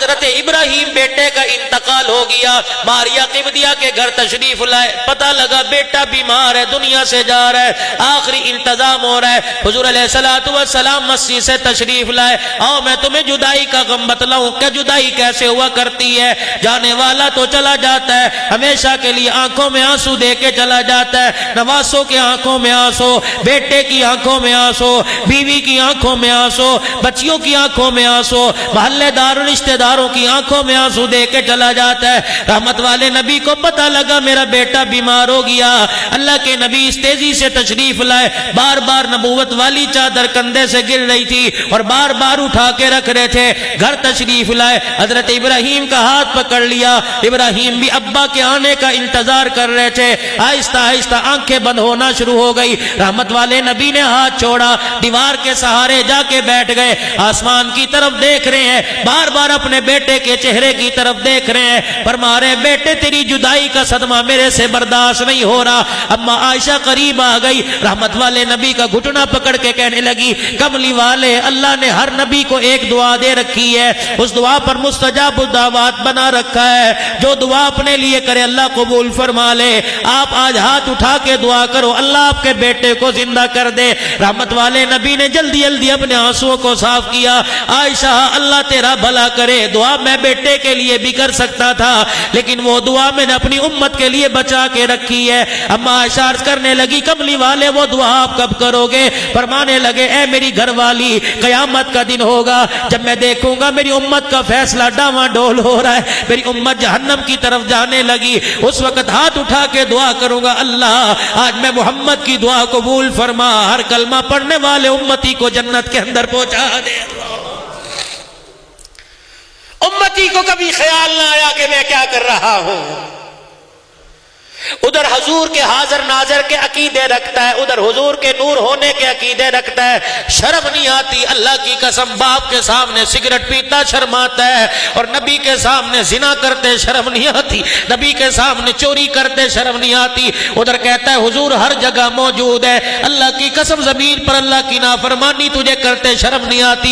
حضرت ابراہیم بیٹے کا انتقال ہو گیا، ماریا قبطیہ کے گھر تشریف لائے، پتہ لگا بیٹا بیمار ہے، دنیا سے جا رہا ہے، آخری انتظام ہو رہا ہے۔ حضور علیہ الصلوۃ والسلام مسجد سے تشریف لائے، آؤ میں تمہیں جدائی کا غم بتلاؤں کہ جدائی کیسے ہوا کرتی ہے۔ جانے والا تو چلا جاتا ہے، ہمیشہ کے لیے آنکھوں میں آنسو دے کے چلا جاتا ہے، نواسوں کے آنکھوں میں آنسو، بیٹے کی آنکھوں میں آنسو، بیوی کی آنکھوں میں آنسو، بچیوں کی آنکھوں میں آنسو، محلے دار رشتہ داروں کی آنکھوں میں آنسو دے کے چلا جاتا ہے۔ رحمت والے نبی کو پتہ لگا میرا بیٹا بیمار ہو گیا، اللہ کے نبی اس تیزی سے تشریف لائے، بار بار نبوت والی چادر کندھے سے گر رہی تھی اور بار بار اٹھا کے رکھ رہے تھے، گھر تشریف لائے، حضرت ابراہیم کا ہاتھ پکڑ لیا، ابراہیم بھی ابا کے آنے کا انتظار کر رہے تھے، آہستہ آہستہ آنکھیں بند ہونا شروع ہو گئی۔ رحمت والے نبی نے ہاتھ چھوڑا، دیوار کے سہارے جا کے بیٹھ گئے، آسمان کی طرف دیکھ رہے ہیں، بار بار اپنے بیٹے کے چہرے کی طرف دیکھ رہے ہیں، فرما رہے بیٹے تیری جدائی کا صدمہ میرے سے برداشت نہیں ہو رہا۔ اما عائشہ قریب آ گئی، رحمت والے نبی کا گھٹنا پکڑ کے کہنے لگی کملی والے اللہ نے ہر نبی کو ایک دعا دے رکھی ہے، اس دعا پر مستجاب الدعوات بنا رکھا ہے، جو دعا اپنے لیے کرے اللہ قبول فرما لے۔ آپ آج ہاتھ اٹھا کے دعا کرو اللہ آپ کے بیٹے کو زندہ کر دے۔ رحمت والے نبی نے جلدی جلدی اپنے آنسوؤں کو صاف کیا، عائشہ اللہ تیرا بھلا کرے، دعا میں بیٹے کے لیے بھی کر سکتا تھا لیکن وہ دعا میں نے اپنی امت کے لیے بچا کے رکھی ہے۔ اما عائشہ عرض کرنے لگی کملی والے وہ دعا آپ کب کرو گے؟ فرمانے لگے اے میری گھر والی قیامت کا دن ہوگا جب میں دیکھوں گا میری امت کا فیصلہ ڈاواں ڈول ہو رہا ہے، میری امت جہنم کی طرف جانے لگی، اس وقت ہاتھ اٹھا کے دعا کروں گا اللہ آج میں محمد کی دعا قبول فرما، ہر کلمہ پڑھنے والے امتی کو جنت کے اندر پہنچا دے۔ امتی کو کبھی خیال نہ آیا کہ میں کیا کر رہا ہوں، ادھر حضور کے حاضر ناظر کے عقیدے رکھتا ہے، ادھر حضور کے نور ہونے کے عقیدے رکھتا ہے، شرم نہیں آتی اللہ کی قسم، باپ کے سامنے سگریٹ پیتا شرم آتا ہے اور نبی کے سامنے زنا کرتے شرم نہیں آتی، نبی کے سامنے چوری کرتے شرم نہیں آتی، ادھر کہتا ہے حضور ہر جگہ موجود ہے، اللہ کی قسم زمین پر اللہ کی نافرمانی تجھے کرتے شرم نہیں آتی۔